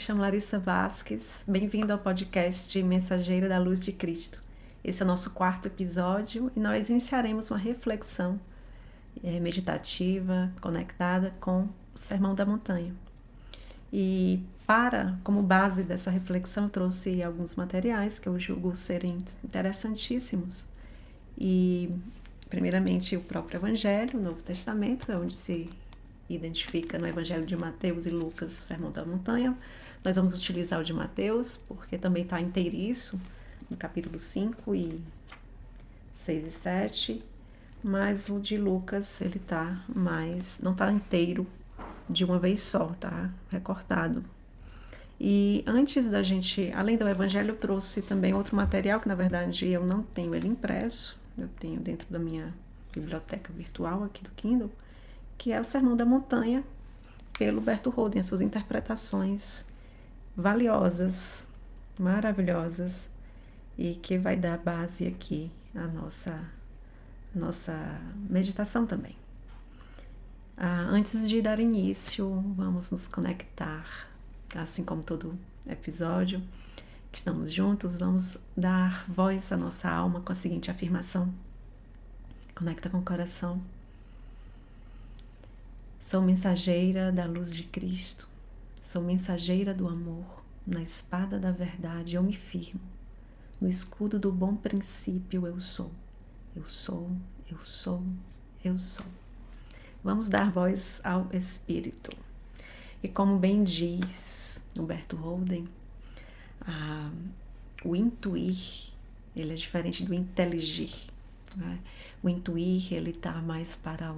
chamo Larissa Vasques. Bem-vindo ao podcast Mensageira da Luz de Cristo. Esse é o nosso 4º episódio e nós iniciaremos uma reflexão meditativa, conectada com o Sermão da Montanha. E como base dessa reflexão, eu trouxe alguns materiais que eu julgo serem interessantíssimos. E, primeiramente, o próprio Evangelho, o Novo Testamento, onde se identifica no Evangelho de Mateus e Lucas, o Sermão da Montanha. Nós vamos utilizar o de Mateus, porque também está inteiriço, no capítulo 5 e 6 e 7, mas o de Lucas, ele tá não está inteiro de uma vez só, tá recortado. E antes da gente, além do Evangelho, eu trouxe também outro material, que na verdade eu não tenho ele impresso, eu tenho dentro da minha biblioteca virtual aqui do Kindle, que é o Sermão da Montanha, pelo Berto Holden, as suas interpretações valiosas, maravilhosas, e que vai dar base aqui à nossa meditação também. Antes de dar início, vamos nos conectar, assim como todo episódio que estamos juntos, vamos dar voz à nossa alma com a seguinte afirmação. Conecta com o coração. Sou mensageira da luz de Cristo, sou mensageira do amor, na espada da verdade eu me firmo, no escudo do bom princípio eu sou, eu sou, eu sou, eu sou. Vamos dar voz ao Espírito. E como bem diz o Berto Holden, o intuir, ele é diferente do inteligir. Né? O intuir, ele está mais para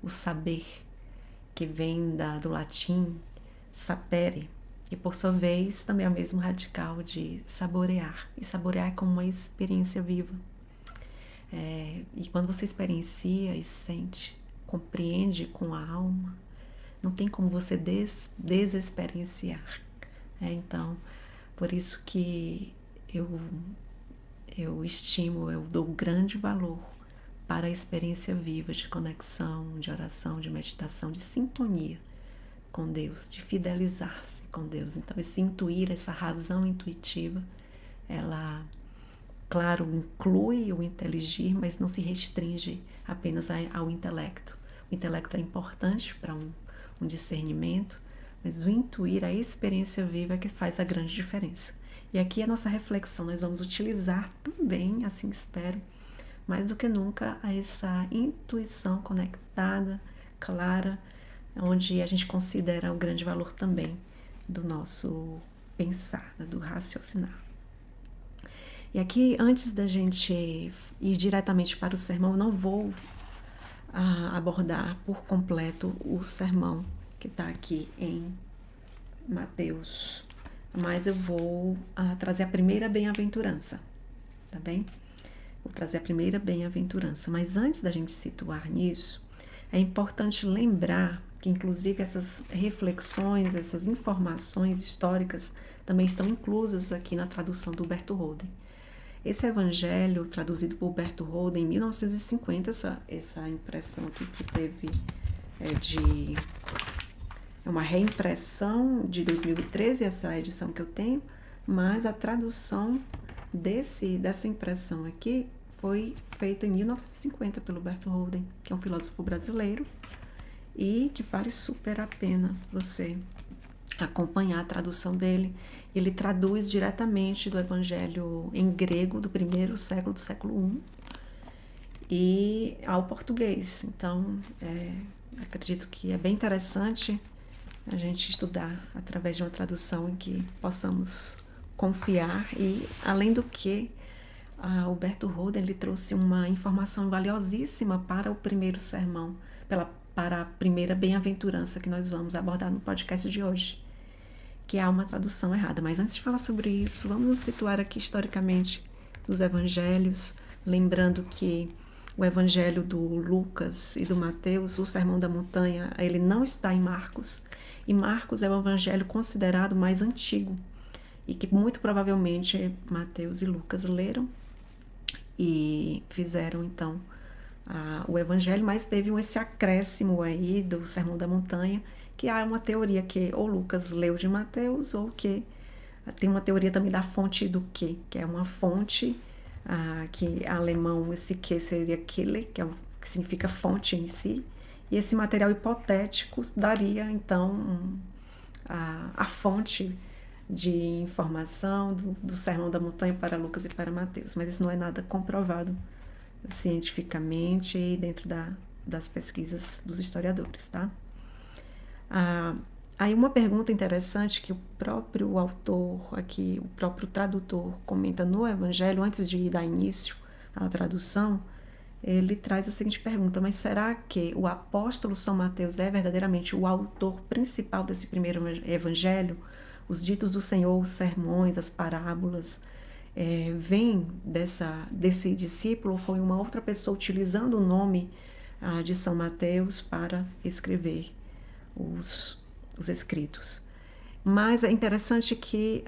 o saber, que vem do latim sapere, e por sua vez também é o mesmo radical de saborear, e saborear é como uma experiência viva. E quando você experiencia e sente, compreende com a alma, não tem como você desexperienciar. Então, por isso que eu estimo, eu dou grande valor para a experiência viva de conexão, de oração, de meditação, de sintonia com Deus, de fidelizar-se com Deus. Então, esse intuir, essa razão intuitiva, ela, claro, inclui o inteligir, mas não se restringe apenas ao intelecto. O intelecto é importante para um discernimento, mas o intuir, a experiência viva é que faz a grande diferença. E aqui a nossa reflexão, nós vamos utilizar também, assim espero, mais do que nunca, a essa intuição conectada, clara, onde a gente considera o grande valor também do nosso pensar, do raciocinar. E aqui, antes da gente ir diretamente para o sermão, eu não vou abordar por completo o sermão que está aqui em Mateus, mas eu vou trazer a primeira bem-aventurança, tá bem? Vou trazer a primeira bem-aventurança, mas antes da gente situar nisso, é importante lembrar que inclusive essas reflexões, essas informações históricas também estão inclusas aqui na tradução do Berto Holden. Esse evangelho, traduzido por Berto Holden em 1950, essa impressão aqui que teve é uma reimpressão de 2013, essa edição que eu tenho, mas a tradução dessa impressão aqui foi feita em 1950 pelo Berto Holden, que é um filósofo brasileiro e que vale super a pena você acompanhar a tradução dele. Ele traduz diretamente do Evangelho em grego do primeiro século, do século I, e ao português. Então, acredito que é bem interessante a gente estudar através de uma tradução em que possamos confiar. E, além do que, o Berto Holden ele trouxe uma informação valiosíssima para o primeiro sermão, para a primeira bem-aventurança que nós vamos abordar no podcast de hoje, que há uma tradução errada. Mas antes de falar sobre isso, vamos nos situar aqui historicamente nos evangelhos, lembrando que o evangelho do Lucas e do Mateus, o Sermão da Montanha, ele não está em Marcos, e Marcos é o evangelho considerado mais antigo, e que muito provavelmente Mateus e Lucas leram e fizeram então o evangelho, mas teve esse acréscimo aí do Sermão da Montanha, que há uma teoria que ou Lucas leu de Mateus, ou que tem uma teoria também da fonte do que é uma fonte, que em alemão esse que seria Quelle, que significa fonte em si, e esse material hipotético daria então a fonte de informação do Sermão da Montanha para Lucas e para Mateus, mas isso não é nada comprovado cientificamente e dentro das pesquisas dos historiadores, tá? Aí uma pergunta interessante que o próprio autor aqui, o próprio tradutor comenta no Evangelho, antes de dar início à tradução, ele traz a seguinte pergunta: mas será que o apóstolo São Mateus é verdadeiramente o autor principal desse primeiro evangelho? Os ditos do Senhor, os sermões, as parábolas, vêm desse discípulo, ou foi uma outra pessoa utilizando o nome de São Mateus para escrever os escritos? Mas é interessante que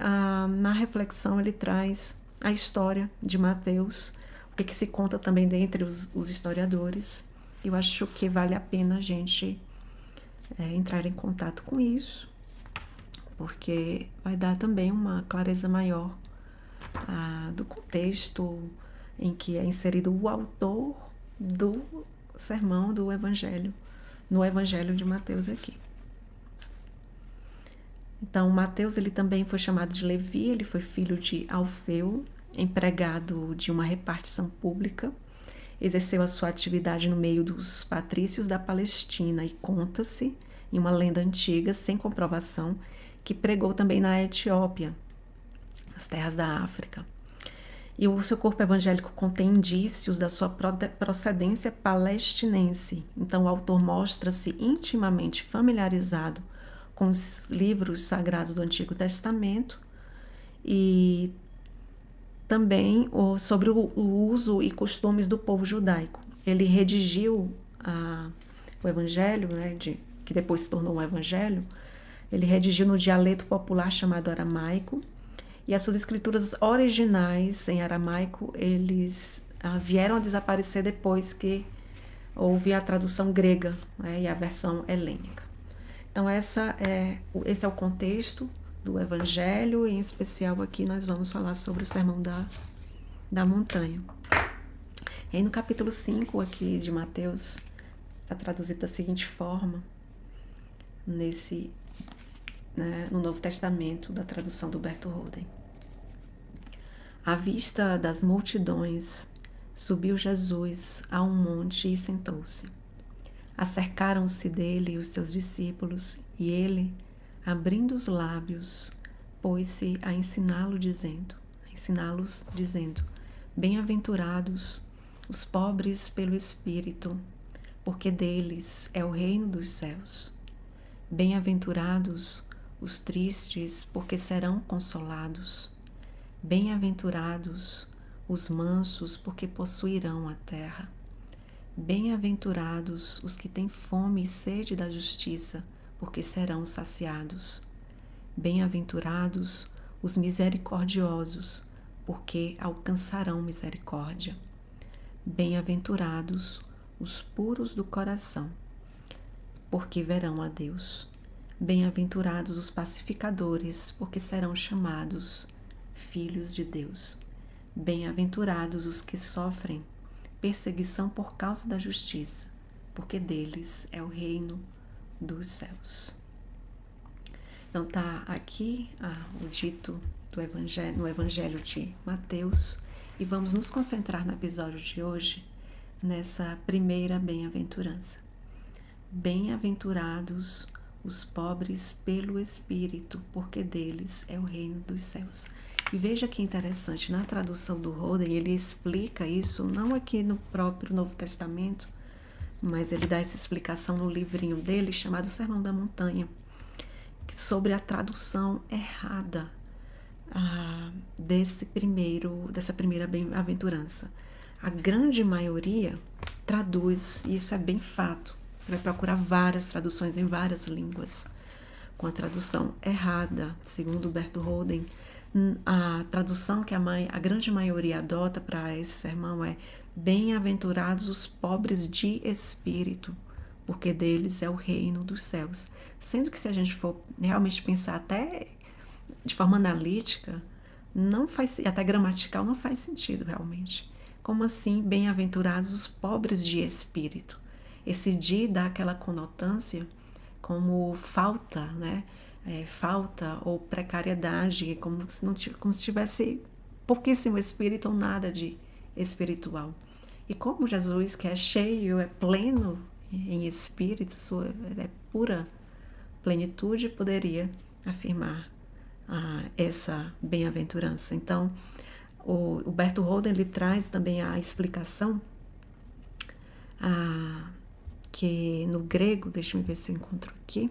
na reflexão ele traz a história de Mateus, o que se conta também dentre os historiadores. Eu acho que vale a pena a gente entrar em contato com isso, porque vai dar também uma clareza maior do contexto em que é inserido o autor do sermão do Evangelho, no Evangelho de Mateus aqui. Então, Mateus ele também foi chamado de Levi, ele foi filho de Alfeu, empregado de uma repartição pública, exerceu a sua atividade no meio dos patrícios da Palestina e conta-se, em uma lenda antiga, sem comprovação, que pregou também na Etiópia, nas terras da África. E o seu corpo evangélico contém indícios da sua procedência palestinense. Então, o autor mostra-se intimamente familiarizado com os livros sagrados do Antigo Testamento e também sobre o uso e costumes do povo judaico. Ele redigiu o Evangelho, que depois se tornou um Evangelho, ele redigiu no dialeto popular chamado aramaico, e as suas escrituras originais em aramaico, eles vieram a desaparecer depois que houve a tradução grega, e a versão helênica. Então esse é o contexto do Evangelho, e em especial aqui nós vamos falar sobre o Sermão da Montanha. E aí no capítulo 5 aqui de Mateus, está traduzido da seguinte forma, no Novo Testamento, da tradução do Berto Roden. À vista das multidões, subiu Jesus a um monte e sentou-se. Acercaram-se dele os seus discípulos, e ele, abrindo os lábios, pôs-se a ensiná-los, dizendo: Bem-aventurados os pobres pelo Espírito, porque deles é o reino dos céus. Bem-aventurados os tristes, porque serão consolados. Bem-aventurados os mansos, porque possuirão a terra. Bem-aventurados os que têm fome e sede da justiça, porque serão saciados. Bem-aventurados os misericordiosos, porque alcançarão misericórdia. Bem-aventurados os puros do coração, porque verão a Deus. Bem-aventurados os pacificadores, porque serão chamados filhos de Deus. Bem-aventurados os que sofrem perseguição por causa da justiça, porque deles é o reino dos céus. Então tá aqui o dito no Evangelho de Mateus, e vamos nos concentrar no episódio de hoje nessa primeira bem-aventurança. Bem-aventurados os pobres pelo Espírito, porque deles é o reino dos céus. E veja que interessante, na tradução do Roden, ele explica isso, não aqui no próprio Novo Testamento, mas ele dá essa explicação no livrinho dele, chamado Sermão da Montanha, sobre a tradução errada dessa primeira bem-aventurança. A grande maioria traduz, e isso é bem fato, você vai procurar várias traduções em várias línguas, com a tradução errada, segundo Berto Roden. A tradução que a grande maioria adota para esse sermão é: bem-aventurados os pobres de espírito, porque deles é o reino dos céus. Sendo que se a gente for realmente pensar até de forma analítica, não faz, até gramatical, não faz sentido realmente. Como assim, bem-aventurados os pobres de espírito? Esse de dá aquela conotância como falta, né? Falta ou precariedade, como se tivesse pouquíssimo espírito ou nada de espiritual. E como Jesus, que é cheio, é pleno em espírito, é pura plenitude, poderia afirmar essa bem-aventurança. Então, o Berto Holden ele traz também a explicação que no grego, deixa eu ver se eu encontro aqui,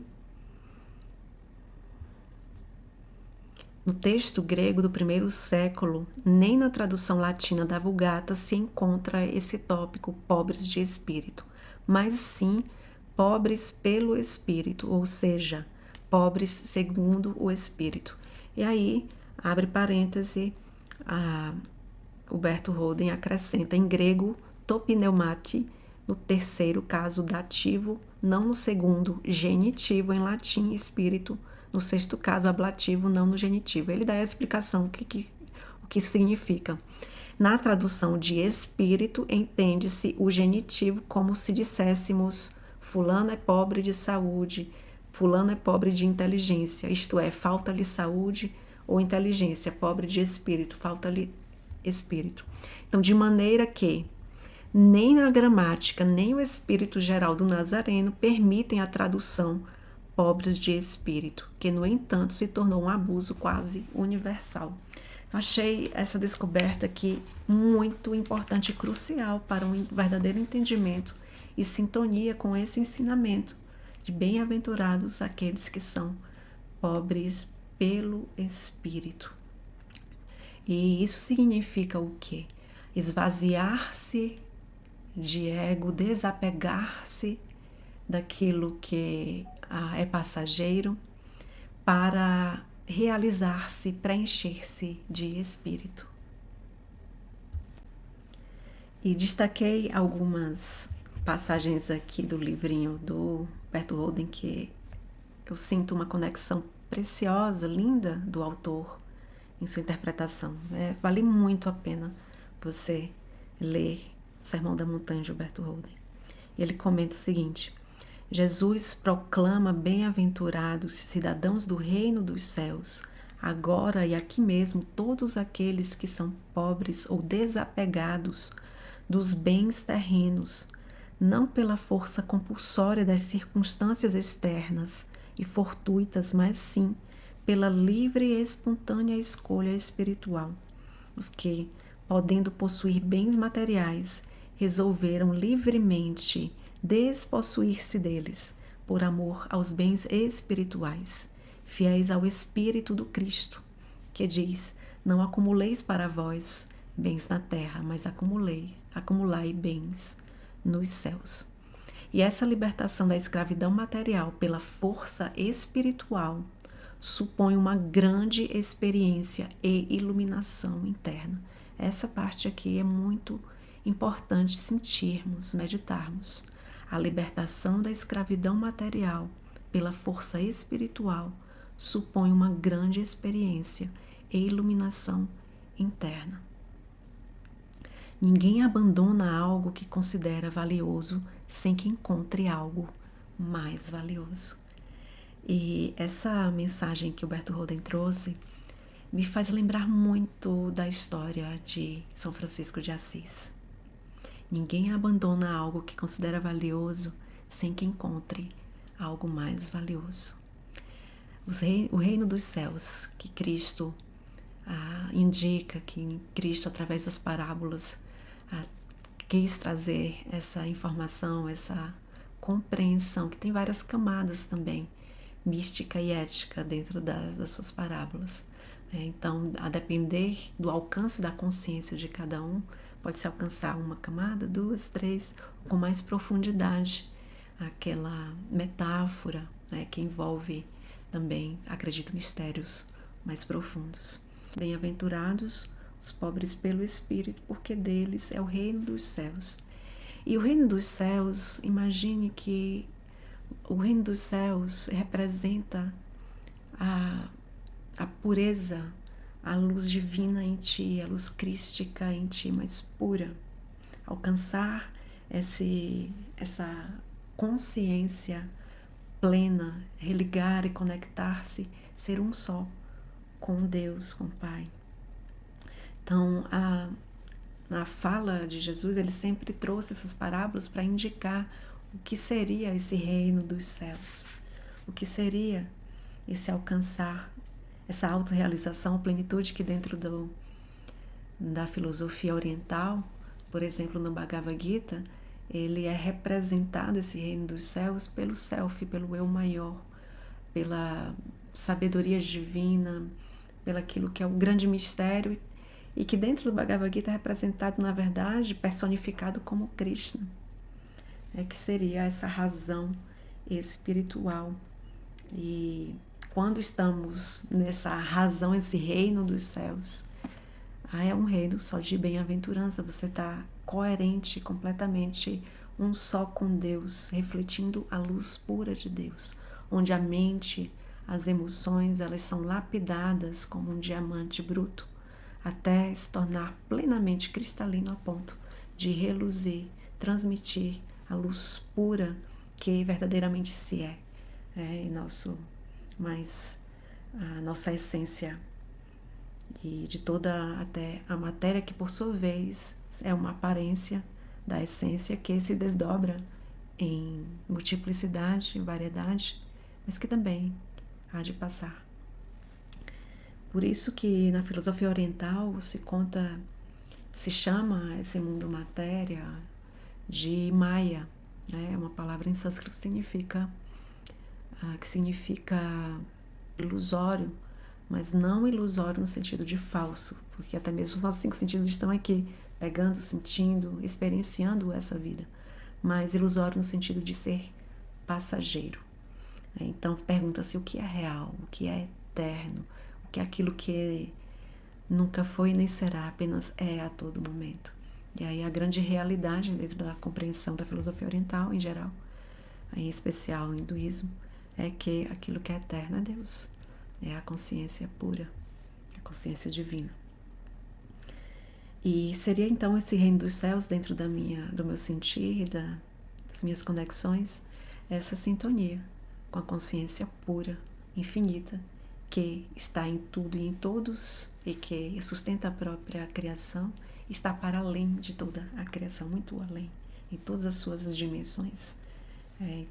no texto grego do primeiro século, nem na tradução latina da Vulgata se encontra esse tópico pobres de espírito, mas sim pobres pelo espírito, ou seja, pobres segundo o espírito. E aí, abre parêntese, o Berto Holden acrescenta em grego topneumati, no terceiro caso dativo, não no segundo genitivo em latim espírito, no sexto caso ablativo, não no genitivo. Ele dá a explicação o que significa. Na tradução de espírito, entende-se o genitivo como se disséssemos fulano é pobre de saúde, fulano é pobre de inteligência, isto é, falta-lhe saúde ou inteligência, pobre de espírito, falta-lhe espírito. Então, de maneira que nem na gramática, nem o espírito geral do Nazareno permitem a tradução pobres de espírito, que, no entanto, se tornou um abuso quase universal. Achei essa descoberta aqui muito importante e crucial para um verdadeiro entendimento e sintonia com esse ensinamento de bem-aventurados aqueles que são pobres pelo Espírito. E isso significa o quê? Esvaziar-se de ego, desapegar-se daquilo que é passageiro para realizar-se, preencher-se de espírito. E destaquei algumas passagens aqui do livrinho do Berto Holden que eu sinto uma conexão preciosa, linda do autor em sua interpretação. Vale muito a pena você ler Sermão da Montanha de Berto Holden. E ele comenta o seguinte: Jesus proclama bem-aventurados cidadãos do reino dos céus, agora e aqui mesmo todos aqueles que são pobres ou desapegados dos bens terrenos, não pela força compulsória das circunstâncias externas e fortuitas, mas sim pela livre e espontânea escolha espiritual. Os que, podendo possuir bens materiais, resolveram livremente despossuir-se deles, por amor aos bens espirituais, fiéis ao Espírito do Cristo, que diz: não acumuleis para vós bens na terra, mas acumulai bens nos céus. E essa libertação da escravidão material pela força espiritual supõe uma grande experiência e iluminação interna. Essa parte aqui é muito importante sentirmos, meditarmos. A libertação da escravidão material pela força espiritual supõe uma grande experiência e iluminação interna. Ninguém abandona algo que considera valioso sem que encontre algo mais valioso. E essa mensagem que o Berto Holden trouxe me faz lembrar muito da história de São Francisco de Assis. Ninguém abandona algo que considera valioso sem que encontre algo mais valioso. O reino dos céus, que Cristo indica, que Cristo, através das parábolas, quis trazer essa informação, essa compreensão, que tem várias camadas também, mística e ética dentro das suas parábolas. Então, a depender do alcance da consciência de cada um, pode-se alcançar uma camada, duas, três, com mais profundidade, aquela metáfora, que envolve também, acredito, mistérios mais profundos. Bem-aventurados os pobres pelo Espírito, porque deles é o reino dos céus. E o reino dos céus, imagine que o reino dos céus representa a, a pureza, a luz divina em ti, a luz crística em ti, mais pura. Alcançar essa consciência plena, religar e conectar-se, ser um só com Deus, com o Pai. Então, na fala de Jesus, ele sempre trouxe essas parábolas para indicar o que seria esse reino dos céus, o que seria esse alcançar, essa autorrealização, a plenitude que dentro da filosofia oriental, por exemplo, no Bhagavad Gita, ele é representado, esse reino dos céus, pelo self, pelo eu maior, pela sabedoria divina, pelo aquilo que é o grande mistério e que dentro do Bhagavad Gita é representado, na verdade, personificado como Krishna, que seria essa razão espiritual. E quando estamos nessa razão, esse reino dos céus, é um reino só de bem-aventurança, você está coerente, completamente um só com Deus, refletindo a luz pura de Deus, onde a mente, as emoções, elas são lapidadas como um diamante bruto, até se tornar plenamente cristalino a ponto de reluzir, transmitir a luz pura que verdadeiramente se em a nossa essência e de toda até a matéria que por sua vez é uma aparência da essência que se desdobra em multiplicidade, em variedade, mas que também há de passar. Por isso que na filosofia oriental se chama esse mundo matéria de Maya, é uma palavra em sânscrito que significa ilusório, mas não ilusório no sentido de falso, porque até mesmo os nossos 5 sentidos estão aqui, pegando, sentindo, experienciando essa vida, mas ilusório no sentido de ser passageiro. Então pergunta-se o que é real, o que é eterno, o que é aquilo que nunca foi nem será, apenas é a todo momento. E aí a grande realidade dentro da compreensão da filosofia oriental em geral, em especial o hinduísmo, é que aquilo que é eterno é Deus, é a consciência pura, a consciência divina. E seria então esse reino dos céus dentro do meu sentir e das minhas conexões, essa sintonia com a consciência pura, infinita, que está em tudo e em todos e que sustenta a própria criação, está para além de toda a criação, muito além, em todas as suas dimensões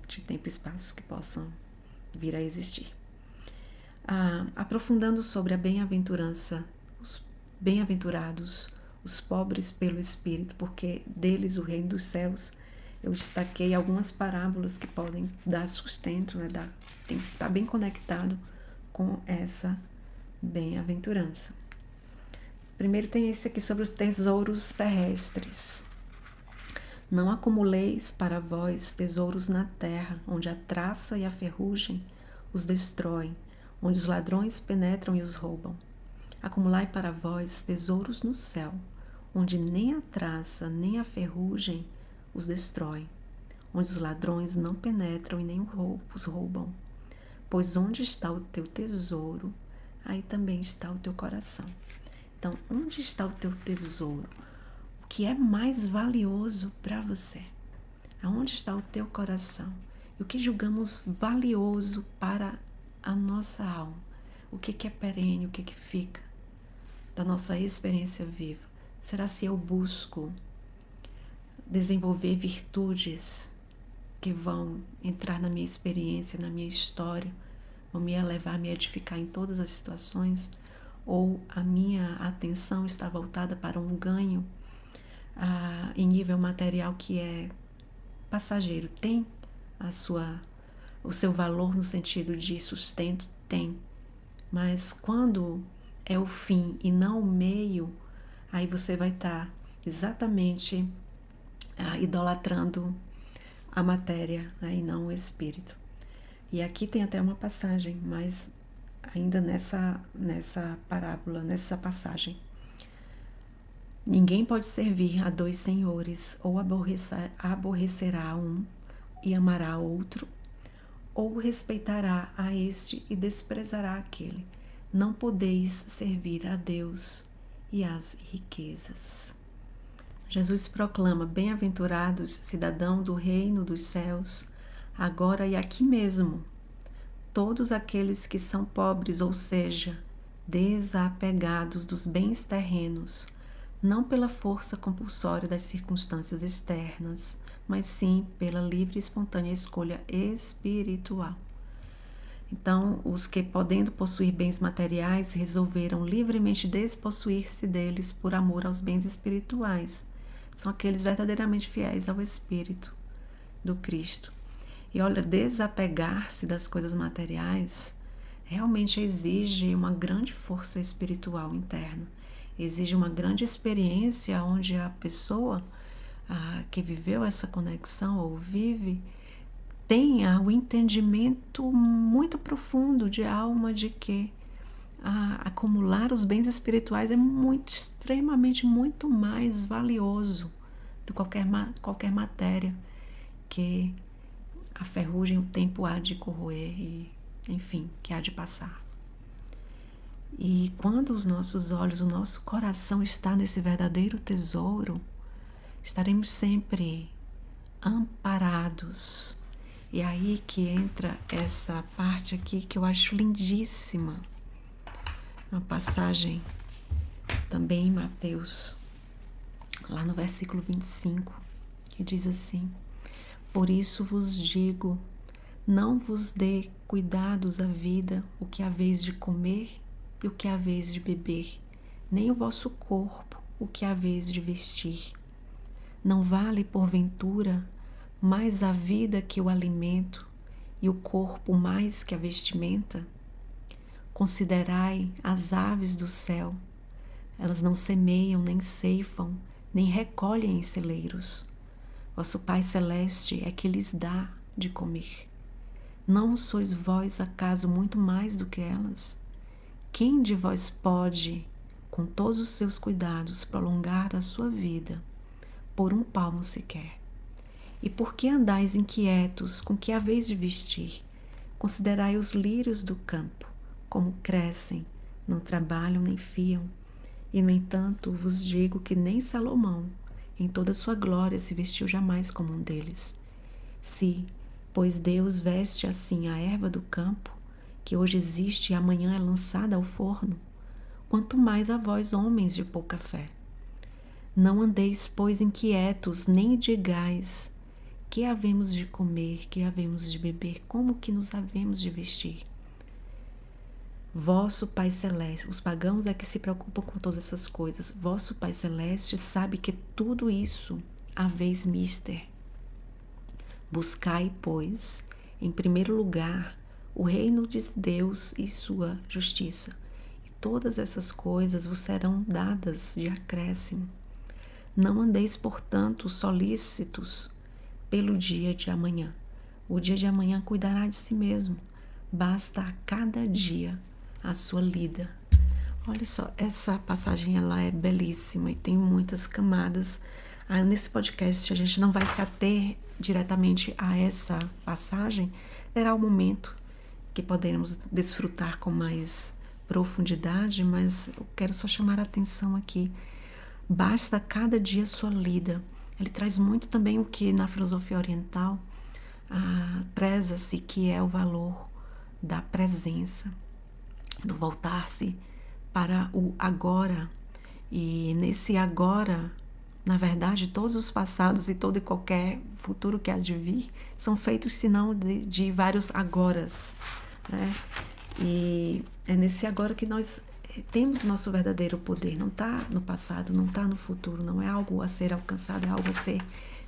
de tempo e espaço que possam vir a existir. Aprofundando sobre a bem-aventurança, os bem-aventurados, os pobres pelo Espírito, porque deles o reino dos céus, eu destaquei algumas parábolas que podem dar sustento, tem que estar bem conectado com essa bem-aventurança. Primeiro tem esse aqui sobre os tesouros terrestres. Não acumuleis para vós tesouros na terra, onde a traça e a ferrugem os destroem, onde os ladrões penetram e os roubam. Acumulai para vós tesouros no céu, onde nem a traça nem a ferrugem os destroem, onde os ladrões não penetram e nem os roubam. Pois onde está o teu tesouro, aí também está o teu coração. Então, onde está o teu tesouro? O que é mais valioso para você? Aonde está o teu coração? E o que julgamos valioso para a nossa alma? O que é perene, o que fica da nossa experiência viva? Será se eu busco desenvolver virtudes que vão entrar na minha experiência, na minha história, vão me elevar, me edificar em todas as situações? Ou a minha atenção está voltada para um ganho em nível material que é passageiro? Tem o seu valor no sentido de sustento? Tem. Mas quando é o fim e não o meio, aí você vai estar exatamente idolatrando a matéria, e não o espírito. E aqui tem até uma passagem, mas ainda nessa parábola, nessa passagem. Ninguém pode servir a dois senhores, ou aborrecerá um e amará outro, ou respeitará a este e desprezará aquele. Não podeis servir a Deus e às riquezas. Jesus proclama: bem-aventurados, cidadão do reino dos céus, agora e aqui mesmo, todos aqueles que são pobres, ou seja, desapegados dos bens terrenos, não pela força compulsória das circunstâncias externas, mas sim pela livre e espontânea escolha espiritual. Então, os que, podendo possuir bens materiais, resolveram livremente despossuir-se deles por amor aos bens espirituais, são aqueles verdadeiramente fiéis ao Espírito do Cristo. E olha, desapegar-se das coisas materiais realmente exige uma grande força espiritual interna. Exige uma grande experiência onde a pessoa que viveu essa conexão ou vive tenha o entendimento muito profundo de alma de que acumular os bens espirituais é extremamente muito mais valioso do que qualquer matéria que a ferrugem, o tempo há de corroer e, enfim, que há de passar. E quando os nossos olhos, o nosso coração está nesse verdadeiro tesouro, estaremos sempre amparados. E aí que entra essa parte aqui que eu acho lindíssima. Uma passagem também em Mateus, lá no versículo 25, que diz assim: por isso vos digo, não vos dê cuidados à vida, o que haveis de comer e o que haveis de beber, nem o vosso corpo, o que haveis de vestir. Não vale, porventura, mais a vida que o alimento, e o corpo mais que a vestimenta? Considerai as aves do céu, elas não semeiam, nem ceifam, nem recolhem em celeiros. Vosso Pai Celeste é que lhes dá de comer. Não sois vós, acaso, muito mais do que elas? Quem de vós pode, com todos os seus cuidados, prolongar a sua vida por um palmo sequer? E por que andais inquietos, com que haveis de vestir? Considerai os lírios do campo, como crescem, não trabalham nem fiam. E, no entanto, vos digo que nem Salomão, em toda a sua glória, se vestiu jamais como um deles. Se, pois, Deus veste assim a erva do campo, que hoje existe e amanhã é lançada ao forno, quanto mais a vós, homens de pouca fé. Não andeis, pois, inquietos, nem digais: que havemos de comer, que havemos de beber, como que nos havemos de vestir? Vosso Pai Celeste, os pagãos é que se preocupam com todas essas coisas. Vosso Pai Celeste sabe que tudo isso haveis mister. Buscai, pois, em primeiro lugar, o reino de Deus e sua justiça, e todas essas coisas vos serão dadas de acréscimo. Não andeis, portanto, solícitos pelo dia de amanhã. O dia de amanhã cuidará de si mesmo. Basta a cada dia a sua lida. Olha só, essa passagem ela é belíssima e tem muitas camadas. Nesse podcast a gente não vai se ater diretamente a essa passagem. Terá um momento que podemos desfrutar com mais profundidade, mas eu quero só chamar a atenção aqui. Basta cada dia a sua lida. Ele traz muito também o que na filosofia oriental preza-se, que é o valor da presença, do voltar-se para o agora. E nesse agora, na verdade, todos os passados e todo e qualquer futuro que há de vir são feitos, senão de vários agoras, né? E é nesse agora que nós temos o nosso verdadeiro poder. Não está no passado, não está no futuro, não é algo a ser alcançado, é algo a ser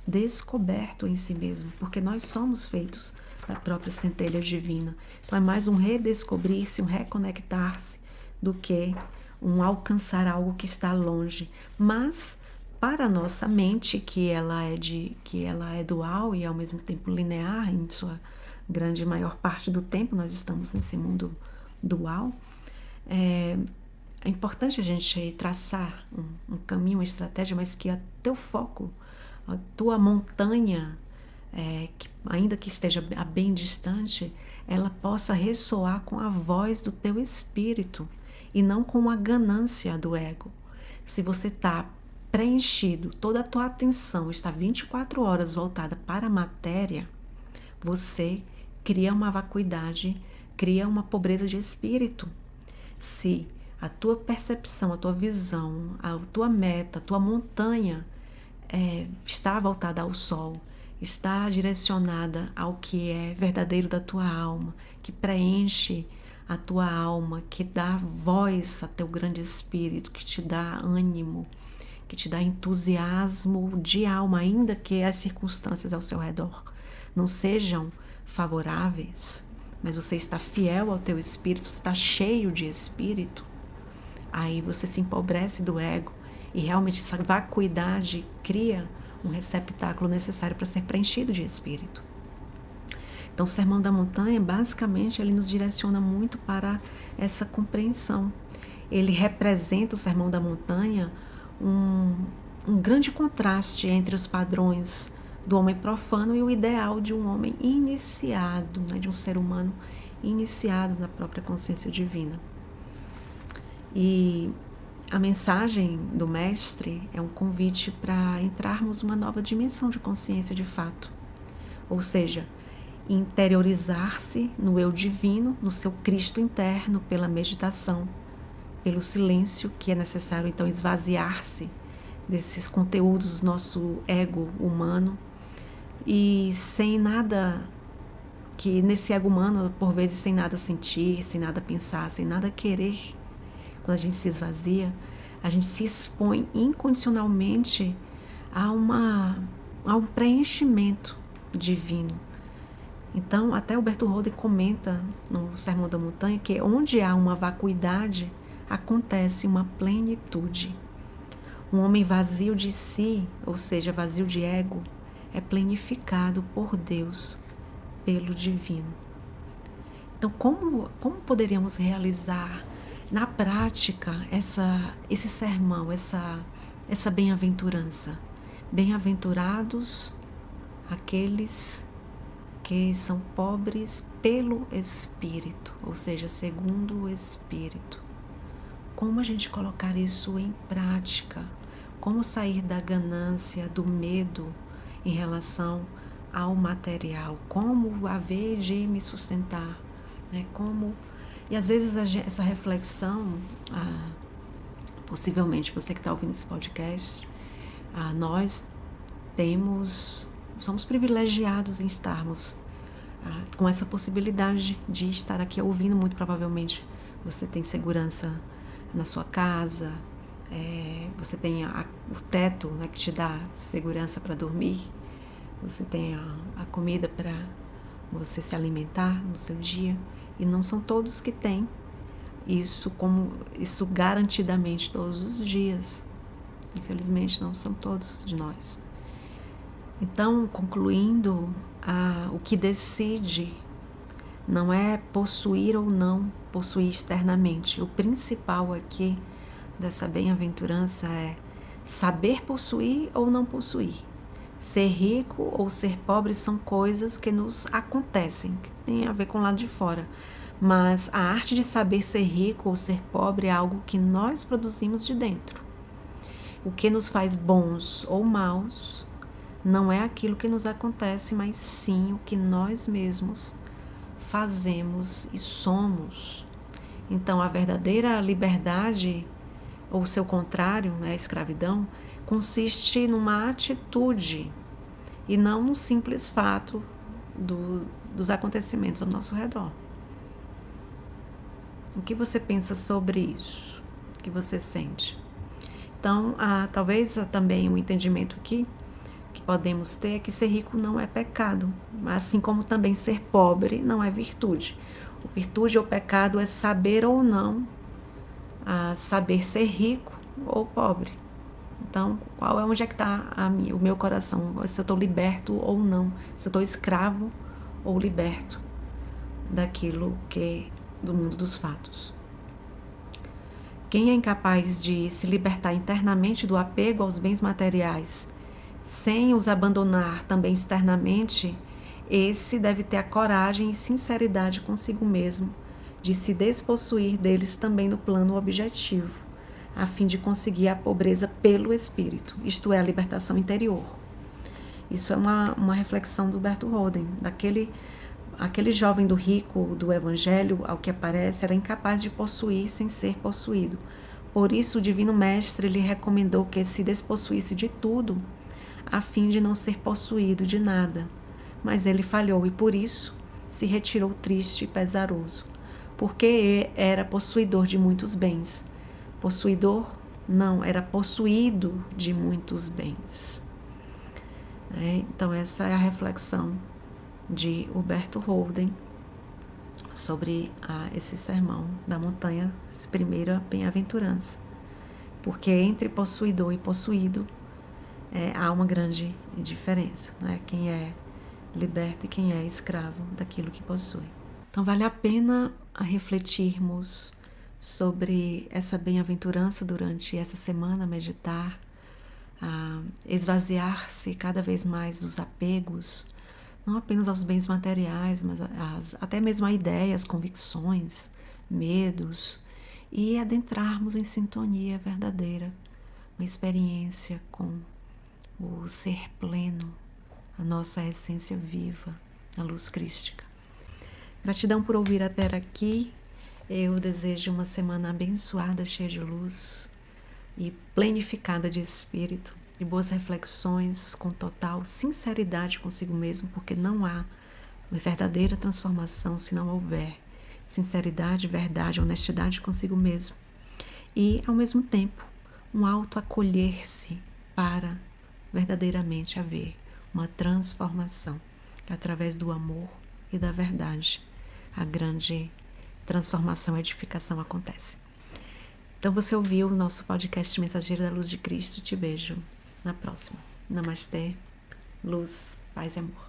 descoberto em si mesmo, porque nós somos feitos da própria centelha divina. Então é mais um redescobrir-se, um reconectar-se, do que um alcançar algo que está longe. Mas para a nossa mente, que ela é dual e ao mesmo tempo linear, em sua grande maior parte do tempo nós estamos nesse mundo dual, é importante a gente traçar um caminho, uma estratégia, mas que o teu foco, a tua montanha, que, ainda que esteja bem distante, ela possa ressoar com a voz do teu espírito e não com a ganância do ego. Se você está preenchido, toda a tua atenção está 24 horas voltada para a matéria, você cria uma vacuidade, cria uma pobreza de espírito. Se a tua percepção, a tua visão, a tua meta, a tua montanha está voltada ao sol, está direcionada ao que é verdadeiro da tua alma, que preenche a tua alma, que dá voz a teu grande espírito, que te dá ânimo, que te dá entusiasmo de alma, ainda que as circunstâncias ao seu redor não sejam favoráveis, mas você está fiel ao teu espírito, você está cheio de espírito, aí você se empobrece do ego e realmente essa vacuidade cria um receptáculo necessário para ser preenchido de espírito. Então, o Sermão da Montanha, basicamente, ele nos direciona muito para essa compreensão. Ele representa, o Sermão da Montanha, um grande contraste entre os padrões do homem profano e o ideal de um homem iniciado, né, de um ser humano iniciado na própria consciência divina. E a mensagem do Mestre é um convite para entrarmos numa nova dimensão de consciência de fato. Ou seja, interiorizar-se no eu divino, no seu Cristo interno, pela meditação, pelo silêncio, que é necessário então esvaziar-se desses conteúdos do nosso ego humano e sem nada, que nesse ego humano, por vezes sem nada sentir, sem nada pensar, sem nada querer. Quando a gente se esvazia, a gente se expõe incondicionalmente a um preenchimento divino. Então, até o Bertoldo comenta no Sermão da Montanha que onde há uma vacuidade, acontece uma plenitude. Um homem vazio de si, ou seja, vazio de ego, é plenificado por Deus, pelo divino. Então, como poderíamos realizar na prática esse sermão, essa bem-aventurança? Bem-aventurados aqueles que são pobres pelo Espírito, ou seja, segundo o Espírito. Como a gente colocar isso em prática? Como sair da ganância, do medo em relação ao material? Como haver de me sustentar? Né? E às vezes essa reflexão, possivelmente você que está ouvindo esse podcast, nós somos privilegiados em estarmos com essa possibilidade de estar aqui ouvindo. Muito provavelmente você tem segurança na sua casa, você tem o teto, né, que te dá segurança para dormir, você tem a comida para você se alimentar no seu dia, e não são todos que têm isso garantidamente todos os dias. Infelizmente não são todos de nós. Então, concluindo, o que decide não é possuir ou não possuir externamente. O principal aqui dessa bem-aventurança é saber possuir ou não possuir. Ser rico ou ser pobre são coisas que nos acontecem, que tem a ver com o lado de fora. Mas a arte de saber ser rico ou ser pobre é algo que nós produzimos de dentro. O que nos faz bons ou maus não é aquilo que nos acontece, mas sim o que nós mesmos fazemos e somos. Então, a verdadeira liberdade, ou seu contrário, né, a escravidão, consiste numa atitude e não no simples fato dos acontecimentos ao nosso redor. O que você pensa sobre isso? O que você sente? Então, talvez também um entendimento aqui que podemos ter é que ser rico não é pecado, assim como também ser pobre não é virtude. O virtude ou pecado é saber ou não, saber ser rico ou pobre. Então, onde é que está o meu coração? Se eu estou liberto ou não, se eu estou escravo ou liberto daquilo que do mundo dos fatos. Quem é incapaz de se libertar internamente do apego aos bens materiais, sem os abandonar também externamente, esse deve ter a coragem e sinceridade consigo mesmo de se despossuir deles também no plano objetivo, a fim de conseguir a pobreza pelo espírito, isto é, a libertação interior. Isso é uma reflexão do Berto Holden, aquele jovem do rico do evangelho, ao que aparece, era incapaz de possuir sem ser possuído. Por isso o Divino Mestre lhe recomendou que se despossuísse de tudo, a fim de não ser possuído de nada. Mas ele falhou e por isso se retirou triste e pesaroso, porque era possuidor de muitos bens. Possuidor? Não, era possuído de muitos bens. Então essa é a reflexão de Berto Holden sobre esse sermão da montanha, essa primeira bem-aventurança. Porque entre possuidor e possuído há uma grande diferença, né? Quem é liberto e quem é escravo daquilo que possui. Então vale a pena refletirmos sobre essa bem-aventurança durante essa semana, meditar, esvaziar-se cada vez mais dos apegos, não apenas aos bens materiais, mas até mesmo a ideias, convicções, medos, e adentrarmos em sintonia verdadeira, uma experiência com o ser pleno, a nossa essência viva, a luz crística. Gratidão por ouvir até aqui. Eu desejo uma semana abençoada, cheia de luz e plenificada de espírito, de boas reflexões, com total sinceridade consigo mesmo, porque não há verdadeira transformação se não houver sinceridade, verdade, honestidade consigo mesmo. E, ao mesmo tempo, um autoacolher-se para verdadeiramente haver uma transformação através do amor e da verdade. A grande transformação e edificação acontece. Então você ouviu o nosso podcast Mensageiro da Luz de Cristo. Te vejo na próxima. Namastê, luz, paz e amor.